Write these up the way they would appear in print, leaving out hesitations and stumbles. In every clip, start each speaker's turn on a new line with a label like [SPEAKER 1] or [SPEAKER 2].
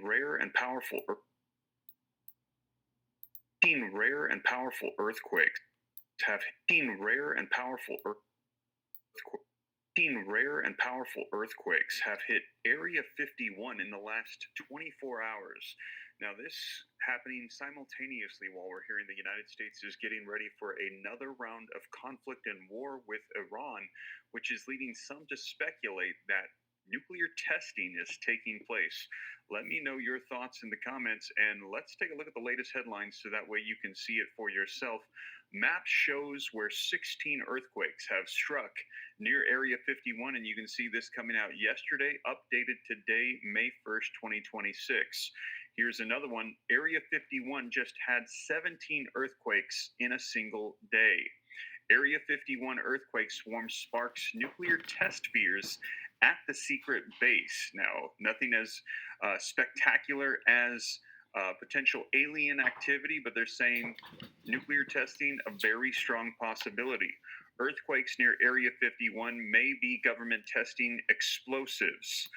[SPEAKER 1] rare and powerful 15 rare and powerful earthquakes have 15 rare and powerful earthquakes 15 rare and powerful earthquakes have hit Area 51 in the last 24 hours. Now, this happening simultaneously while we're hearing the United States is getting ready for another round of conflict and war with Iran, which is leading some to speculate that nuclear testing is taking place. Let me know your thoughts in the comments, and let's take a look at the latest headlines so that way you can see it for yourself. Map shows where 16 earthquakes have struck near Area 51, and you can see this coming out yesterday, updated today, May 1st, 2026. Here's another one. Area 51 just had 17 earthquakes in a single day. Area 51 earthquake swarm sparks nuclear test fears at the secret base. Now, nothing as spectacular as potential alien activity, but they're saying nuclear testing, a very strong possibility. Earthquakes near Area 51 may be government testing explosives.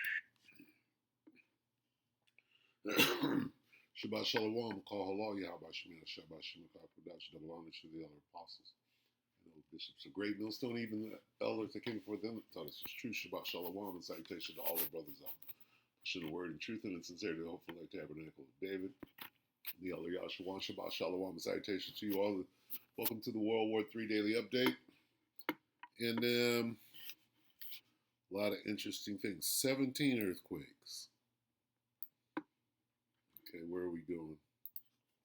[SPEAKER 2] Shabbat Shalom, call halal, Yahweh Shemina, Shabbat Shemina, production, double honor to the other apostles. Bishops of great millstone, even the elders that came before them taught us it's true. Shabbat Shalom and salutation to all the brothers out there. Pushing the word in truth and in sincerity, the hopeful like tabernacle of David. The elder Yahshua, Shabbat Shalom and salutation to you all. Welcome to the WW3 Daily Update. And a lot of interesting things. 17 earthquakes. Okay, where are we going?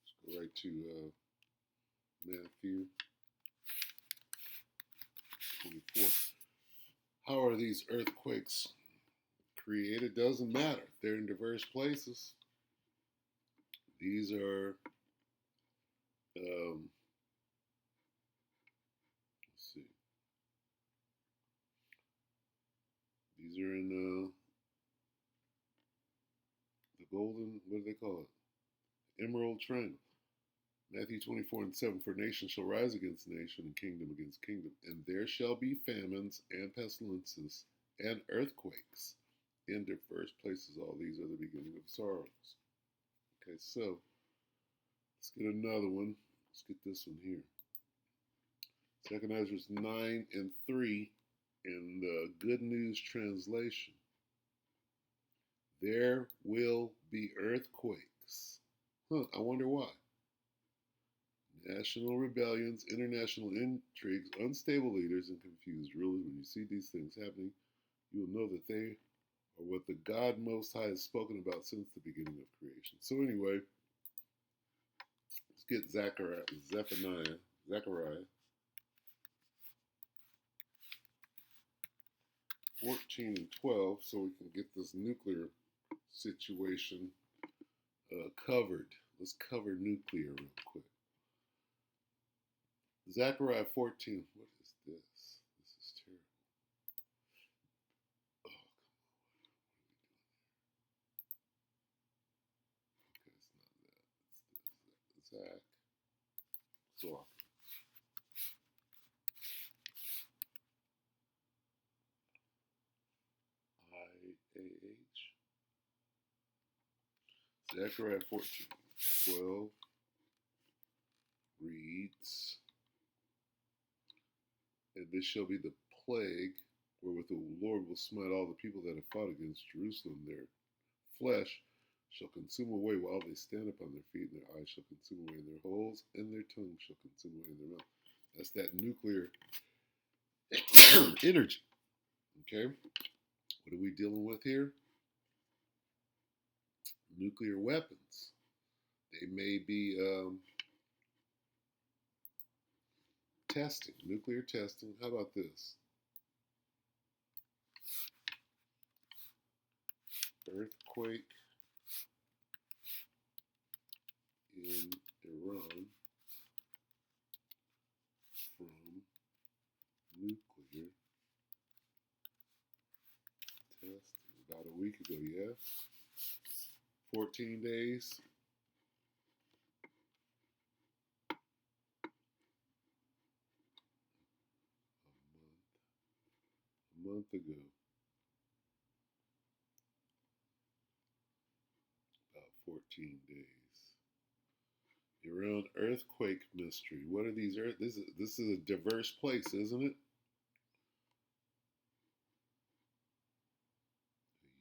[SPEAKER 2] Let's go right to Matthew 24. How are these earthquakes created? Doesn't matter. They're in diverse places. These are, let's see. These are in the golden, what do they call it? Emerald Triangle. Matthew 24:7, for nation shall rise against nation and kingdom against kingdom, and there shall be famines and pestilences and earthquakes in diverse places. All these are the beginning of sorrows. Okay, so let's get another one. Let's get this one here. 2 Ezra 9:3 in the Good News Translation. There will be earthquakes. I wonder why. National rebellions, international intrigues, unstable leaders, and confused rulers. When you see these things happening, you will know that they are what the God Most High has spoken about since the beginning of creation. So anyway, let's get Zechariah 14:12, so we can get this nuclear situation covered. Let's cover nuclear real quick. Zechariah 14. What is this? This is terrible. Oh, come on. Okay, it's not that. It's this. Zach. IAH. Zechariah 14:12 reads, and this shall be the plague wherewith the Lord will smite all the people that have fought against Jerusalem. Their flesh shall consume away while they stand upon their feet, and their eyes shall consume away in their holes, and their tongue shall consume away in their mouth. That's that nuclear energy. Okay? What are we dealing with here? Nuclear weapons. They may be testing, nuclear testing. How about this? Earthquake in Iran from nuclear testing. About a week ago, yeah? 14 days. A month ago. 14 days. Around earthquake mystery. What are these earth? This is a diverse place, isn't it?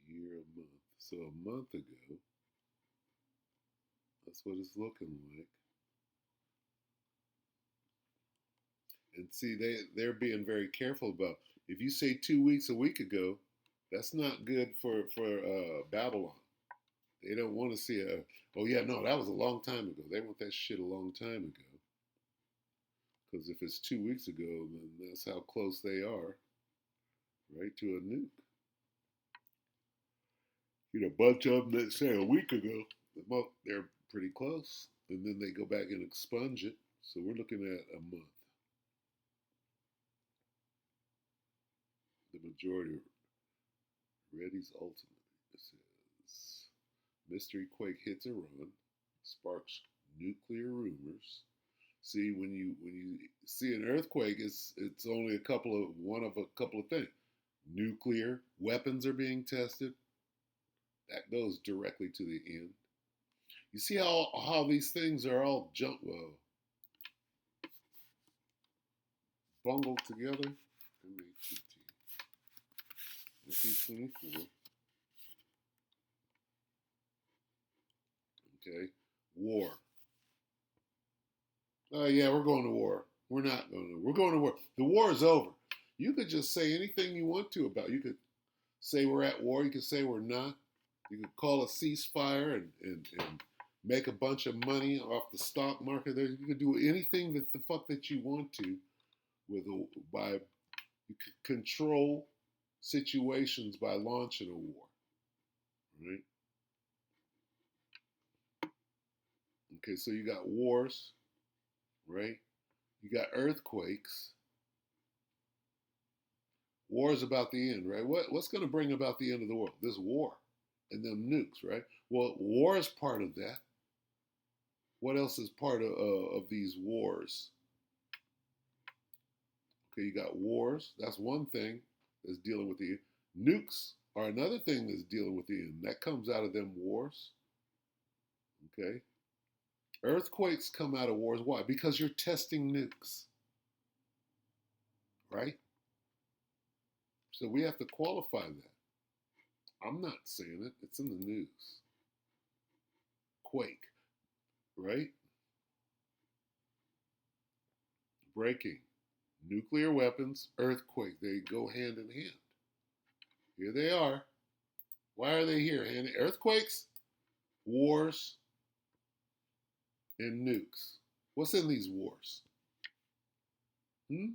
[SPEAKER 2] A year, a month. So a month ago, that's what it's looking like. And see, they're being very careful about. If you say 2 weeks a week ago, that's not good for Babylon. They don't want to see a. Oh yeah, no, that was a long time ago. They want that shit a long time ago. Because if it's 2 weeks ago, then that's how close they are, right, to a nuke. You know, a bunch of them that say a week ago, well, they're pretty close, and then they go back and expunge it. So we're looking at a month. The majority of Reddy's ultimate. It says mystery quake hits Iran, sparks nuclear rumors. See, when you see an earthquake, it's only one of a couple of things. Nuclear weapons are being tested. That goes directly to the end. You see how these things are all bungled together. MATT 24. Okay, war. Oh yeah, we're going to war. We're not going to. We're going to war. The war is over. You could just say anything you want to about. You could say we're at war. You could say we're not. You could call a ceasefire and make a bunch of money off the stock market. You could do anything that the fuck that you want to by you could control situations by launching a war, right? Okay, so you got wars, right? You got earthquakes. War is about the end, right? What's going to bring about the end of the world? This war and them nukes, right? Well, war is part of that. What else is part of these wars? Okay, you got wars. That's one thing that's dealing with the end. Nukes are another thing that's dealing with the end. That comes out of them wars. Okay. Earthquakes come out of wars. Why? Because you're testing nukes, right? So we have to qualify that. I'm not saying it. It's in the news. Quake, right? Breaking. Nuclear weapons, earthquake. They go hand in hand. Here they are. Why are they here? And earthquakes, wars, and nukes. What's in these wars? Hmm?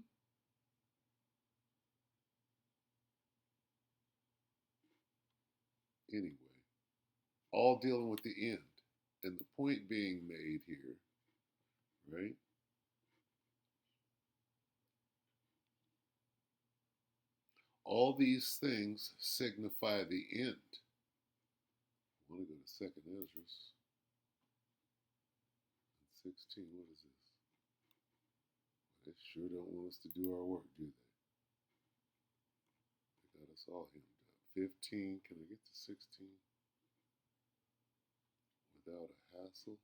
[SPEAKER 2] Anyway, all dealing with the end. And the point being made here, right? All these things signify the end. I want to go to Second Ezra 16. What is this? They sure don't want us to do our work, do they? They got us all hemmed up. 15. Can I get to 16 without a hassle?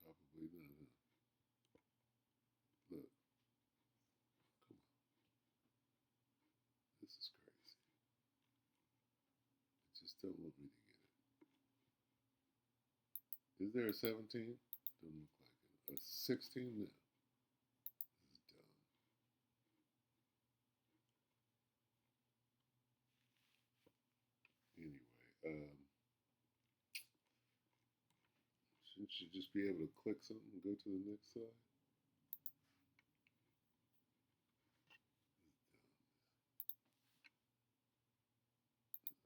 [SPEAKER 2] Probably not. Look, come on. This is crazy. It just don't want me to get it. Is there a 17? Doesn't look like it. A 16? No. This is dumb. Anyway, shouldn't you just be able to click something and go to the next slide?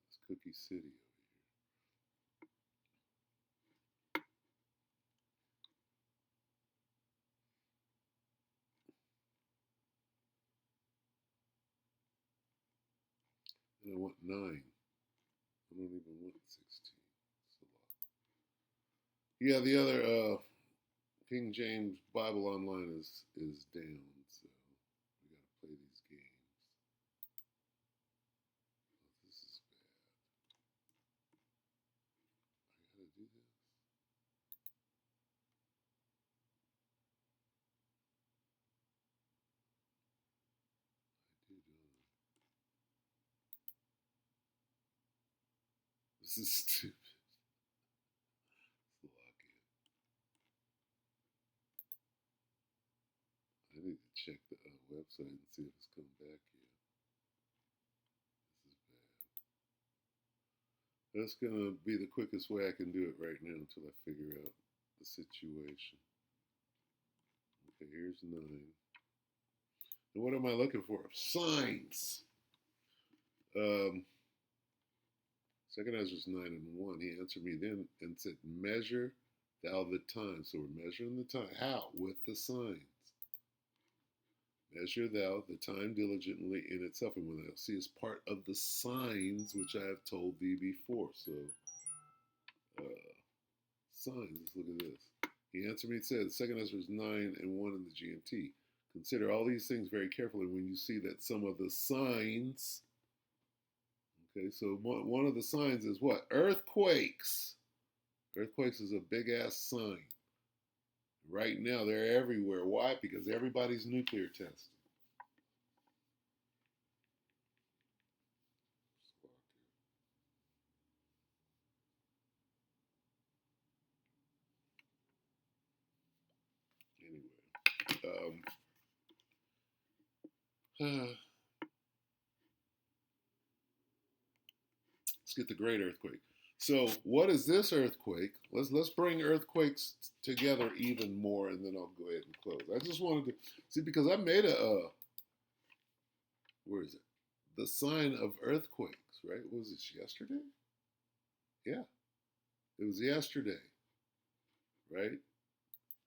[SPEAKER 2] It's Cookie City over here. And I want 9. I don't even want 16. It's a lot. Yeah, the other King James Bible Online is down, so we gotta play these games. Oh, this is bad. do this? I do, don't I? This is stupid. Let's lock in. I need to check the website and see if it's come back yet. This is bad. That's gonna be the quickest way I can do it right now until I figure out the situation. Okay, here's 9. And what am I looking for? Signs. Second answer is 9 and 1. He answered me then and said, measure thou the time. So we're measuring the time. How? With the signs. Measure thou the time diligently in itself, and when thou seest part of the signs which I have told thee before. So, signs. Let's look at this. He answered me and said, the second answer is 9 and 1 in the GMT. Consider all these things very carefully when you see that some of the signs. Okay, so one of the signs is what? Earthquakes. Earthquakes is a big ass sign. Right now, they're everywhere. Why? Because everybody's nuclear tested. Anyway, let's get the great earthquake. So, what is this earthquake? Let's bring earthquakes together even more, and then I'll go ahead and close. I just wanted to see because I made a where is it? The sign of earthquakes, right? Was it yesterday? Yeah, it was yesterday, right?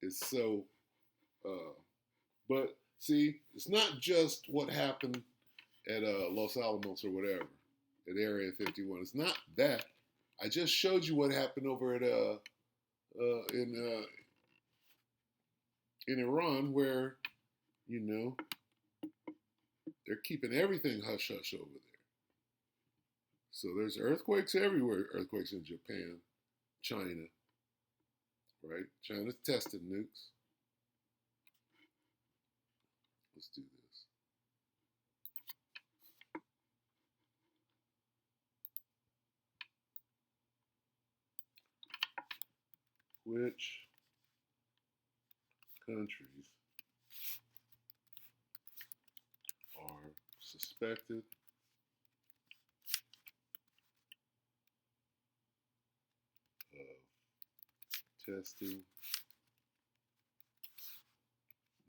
[SPEAKER 2] It's so, but see, it's not just what happened at Los Alamos or whatever, at Area 51. It's not that. I just showed you what happened over at in Iran, where you know they're keeping everything hush hush over there. So there's earthquakes everywhere. Earthquakes in Japan, China, right? China's testing nukes. Let's do this. Which countries are suspected of testing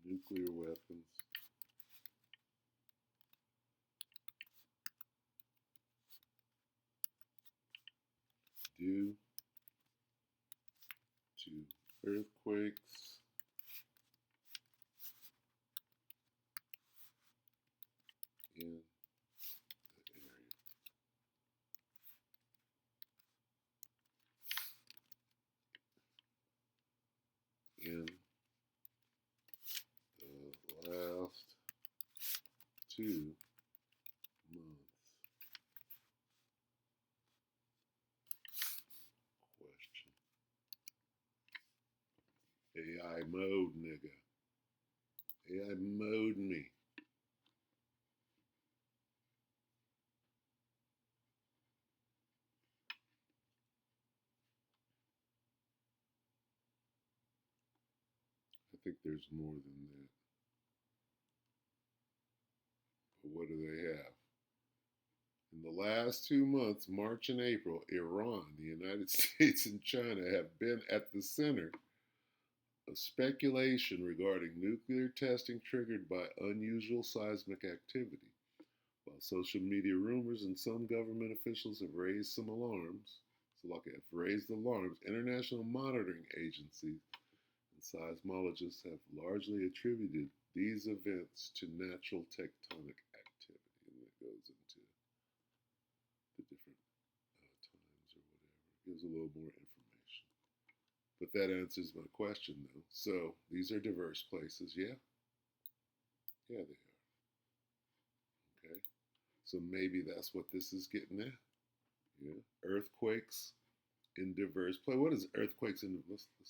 [SPEAKER 2] nuclear weapons due to earthquakes in the area. In the last 2 months. Question. AI mode, nigga. AI mode me. I think there's more than that. But what do they have? In the last 2 months, March and April, Iran, the United States, and China have been at the center of speculation regarding nuclear testing triggered by unusual seismic activity. While social media rumors and some government officials have raised some alarms, international monitoring agencies and seismologists have largely attributed these events to natural tectonic activity. And it goes into the different times or whatever. It gives a little more information. But that answers my question, though. So these are diverse places, yeah? Yeah, they are. Okay. So maybe that's what this is getting at. Yeah. Earthquakes in diverse places. What is earthquakes in? Let's take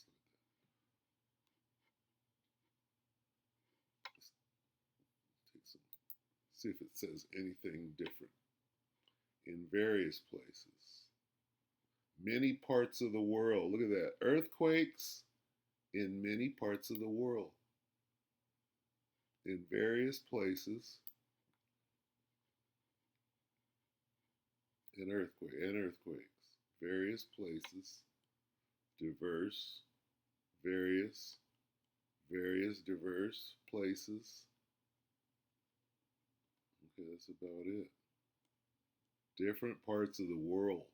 [SPEAKER 2] some, see if it says anything different. In various places, many parts of the world. Look at that. Earthquakes in many parts of the world. In various places, and earthquakes. Various places, diverse, various, diverse places. Okay, that's about it. Different parts of the world,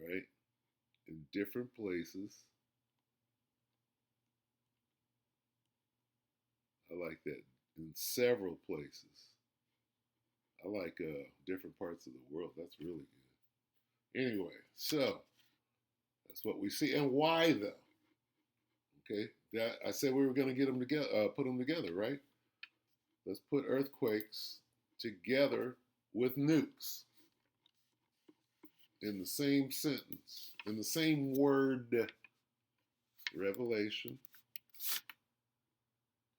[SPEAKER 2] right? In different places. I like that. In several places. I like different parts of the world. That's really good. Anyway, so that's what we see. And why though? Okay, that I said we were going to get them together, put them together, right? Let's put earthquakes together with nukes in the same sentence, in the same word. Revelation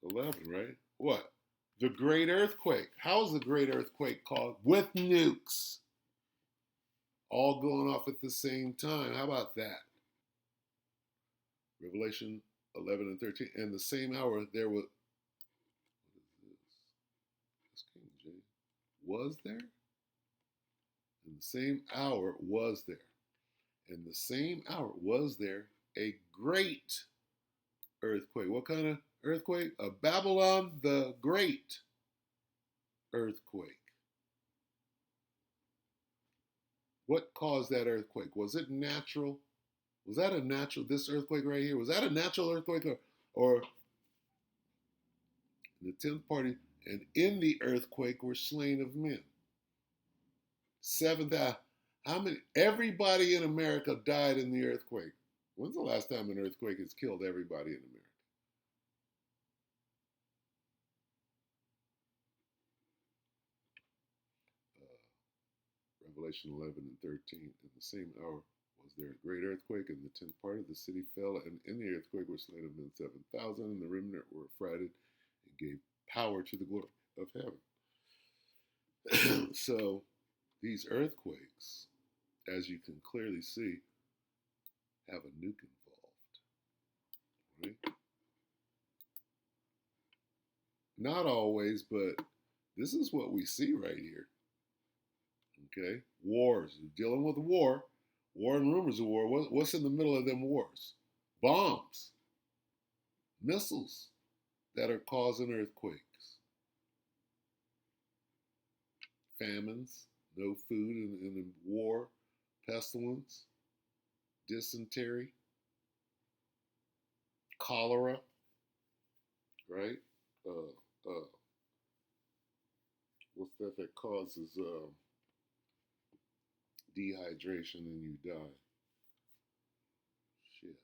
[SPEAKER 2] 11, right? What? The great earthquake. How is the great earthquake called? With nukes. All going off at the same time. How about that? Revelation 11 and 13. And the same hour there was. What is this? That's King James. Was there? In the same hour was there. In the same hour was there a great earthquake. What kind of earthquake? A Babylon the Great earthquake. What caused that earthquake? Was it natural? Was that a natural, this earthquake right here, was that a natural earthquake or the 10th party? And in the earthquake were slain of men. 7,000. How many? Everybody in America died in the earthquake. When's the last time an earthquake has killed everybody in America? Revelation 11 and 13. In the same hour was there a great earthquake, and the 10th part of the city fell, and in the earthquake were slain of men 7,000, and the remnant were affrighted and gave power to the glory of heaven. So these earthquakes, as you can clearly see, have a nuke involved, right? Not always, but this is what we see right here. Okay, wars. You're dealing with war and rumors of war. What's in the middle of them wars? Bombs, missiles that are causing earthquakes, famines, no food in war, pestilence, dysentery, cholera, right? What's that causes dehydration and you die? Shit.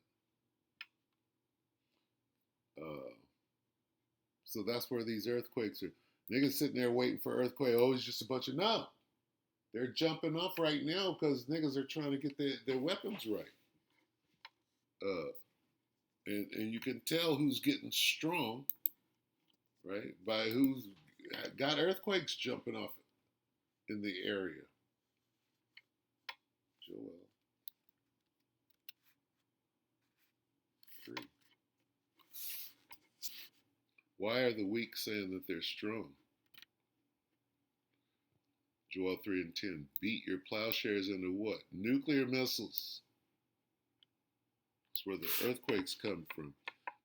[SPEAKER 2] So that's where these earthquakes are. Niggas sitting there waiting for earthquake. Oh, it's just a bunch of no. They're jumping off right now because niggas are trying to get their weapons right. And you can tell who's getting strong, right? By who's got earthquakes jumping off in the area. Joel 3. Why are the weak saying that they're strong? Joel 3 and 10. Beat your plowshares into what? Nuclear missiles. That's where the earthquakes come from.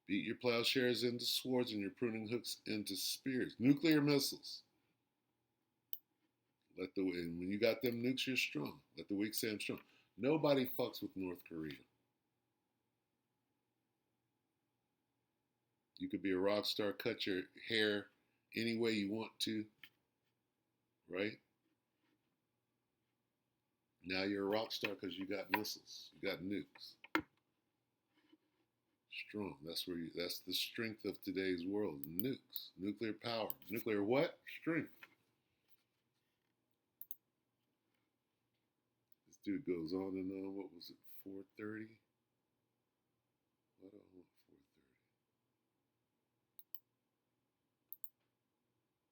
[SPEAKER 2] Beat your plowshares into swords and your pruning hooks into spears. Nuclear missiles. And when you got them nukes, you're strong. Let the weak say I'm strong. Nobody fucks with North Korea. You could be a rock star, cut your hair any way you want to, right? Now you're a rock star because you got missiles, you got nukes. Strong. That's the strength of today's world. Nukes, nuclear power, nuclear what? Strength. dude goes on and on. What was it? 4:30. What on 4:30?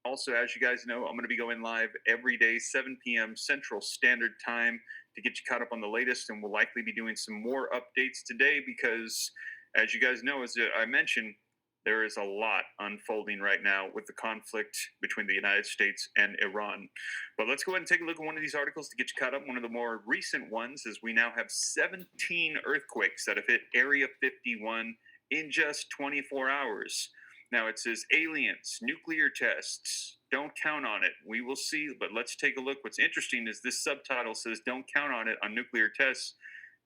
[SPEAKER 1] Also, as you guys know, I'm going to be going live every day, 7 p.m. Central Standard Time, to get you caught up on the latest. And we'll likely be doing some more updates today because, as you guys know, as I mentioned, there is a lot unfolding right now with the conflict between the United States and Iran. But let's go ahead and take a look at one of these articles to get you caught up. One of the more recent ones is we now have 17 earthquakes that have hit Area 51 in just 24 hours. Now it says aliens, nuclear tests. Don't count on it. We will see, but let's take a look. What's interesting is this subtitle says, don't count on it on nuclear tests.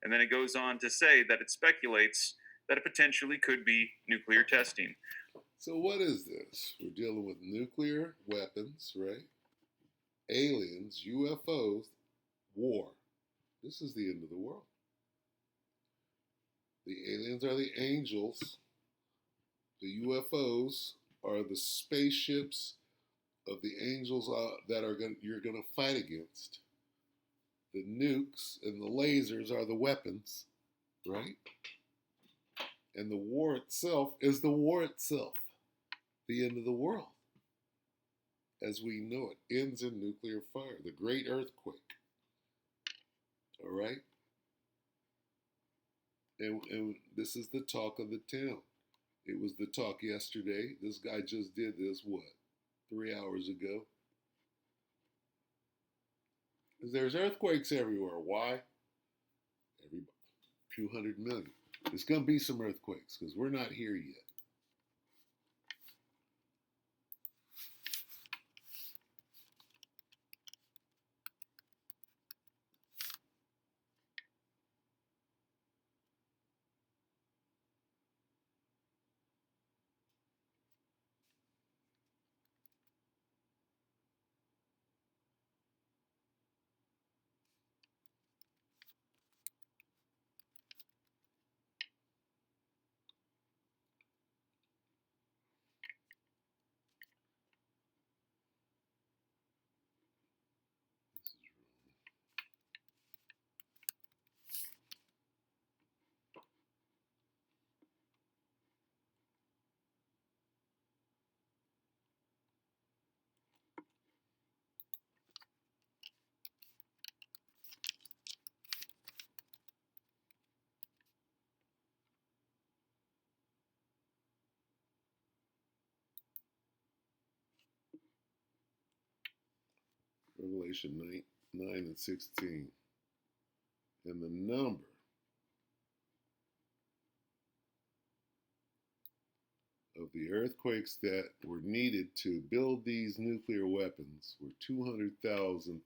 [SPEAKER 1] And then it goes on to say that it speculates that it potentially could be nuclear testing.
[SPEAKER 2] So, what is this? We're dealing with nuclear weapons, right? Aliens, UFOs, war. This is the end of the world. The aliens are the angels. The UFOs are the spaceships of the angels that you're going to fight against. The nukes and the lasers are the weapons, right? And the war itself is the war itself. The end of the world, as we know it, ends in nuclear fire. The great earthquake. All right? And this is the talk of the town. It was the talk yesterday. This guy just did this, 3 hours ago? Because there's earthquakes everywhere. Why? Every few hundred million. There's going to be some earthquakes because we're not here yet. Revelation 9 and 16. And the number of the earthquakes that were needed to build these nuclear weapons were 200,000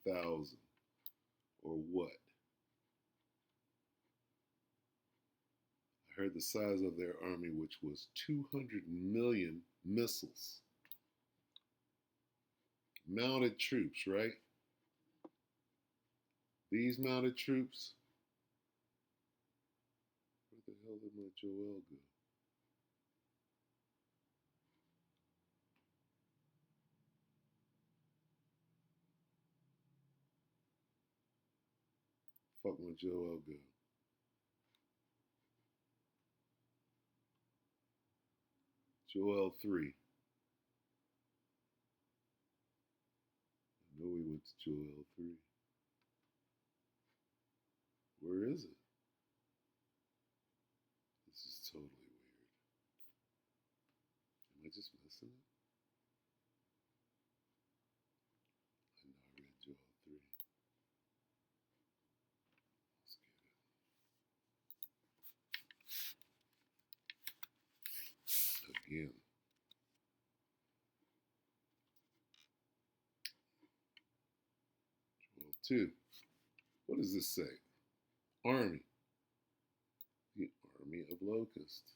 [SPEAKER 2] or what? I heard the size of their army, which was 200 million missiles. Mounted troops, right? These mounted troops. Where the hell did my Joel go? Fuck my Joel go. Joel 3. I know we went to Joel 3. Where is it? This is totally weird. Am I just missing it? I know I read Joel 3. Let's get it. Again. Joel 2. What does this say? Army. The army of locusts.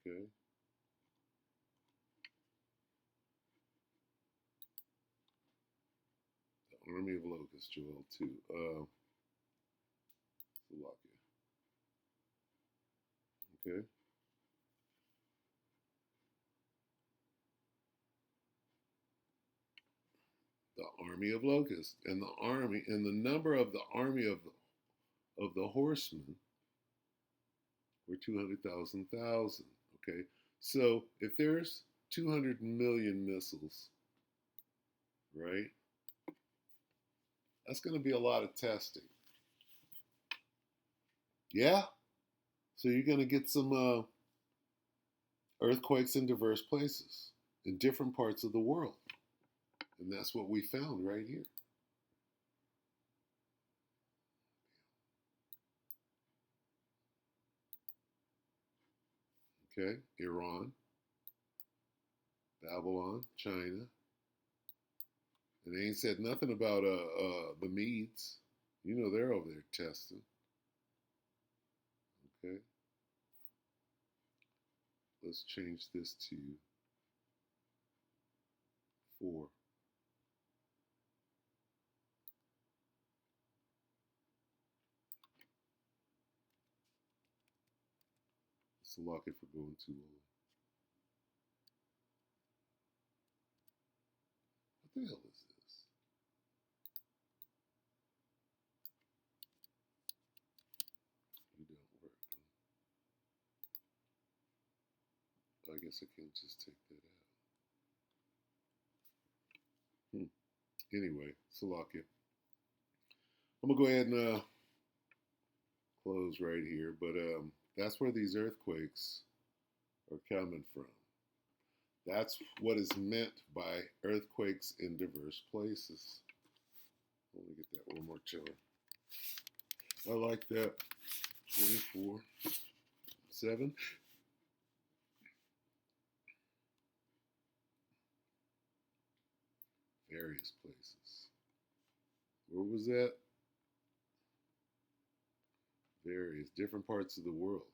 [SPEAKER 2] Okay. The army of locusts, Joel 2. Slovakia. Okay. The army of locusts, and the number of the army of the horsemen were 200,000. Okay, so if there's 200 million missiles, right? That's going to be a lot of testing. Yeah, so you're going to get some earthquakes in diverse places in different parts of the world, and that's what we found right here. Okay, Iran, Babylon, China, and they ain't said nothing about the Medes. You know they're over there testing. Okay, let's change this to 4. Let's lock it for going too long. What the hell is this? It don't work. Huh? I guess I can't just take that out. Anyway, Salakia. I'm gonna go ahead and close right here, but that's where these earthquakes are coming from. That's what is meant by earthquakes in diverse places. Let me get that one more time. I like that. 24/7. Various places. Where was that? Various different parts of the world.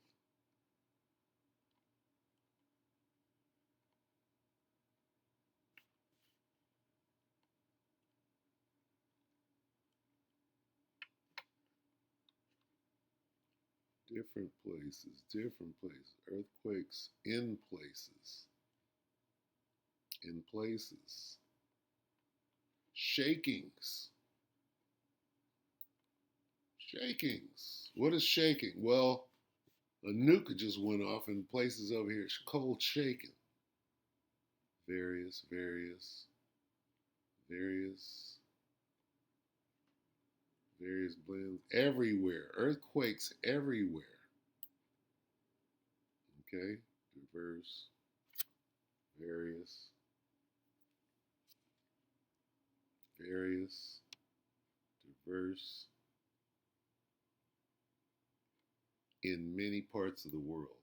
[SPEAKER 2] Different places. Earthquakes in places. In places. Shakings. Shakings. What is shaking? Well, a nuke just went off in places over here. It's cold shaking. Various, various blends everywhere. Earthquakes everywhere. Okay? Diverse, various, diverse, in many parts of the world.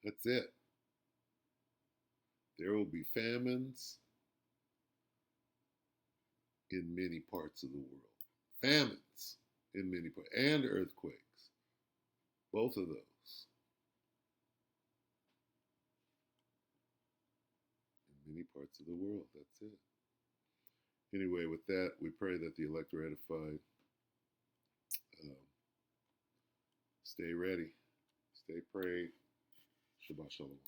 [SPEAKER 2] That's it. There will be famines in many parts of the world. Famines in many parts, and earthquakes. Both of those. In many parts of the world. That's it. Anyway, with that, we pray that the elect are edified. Stay ready. Stay prayed. Shabbat Shalom.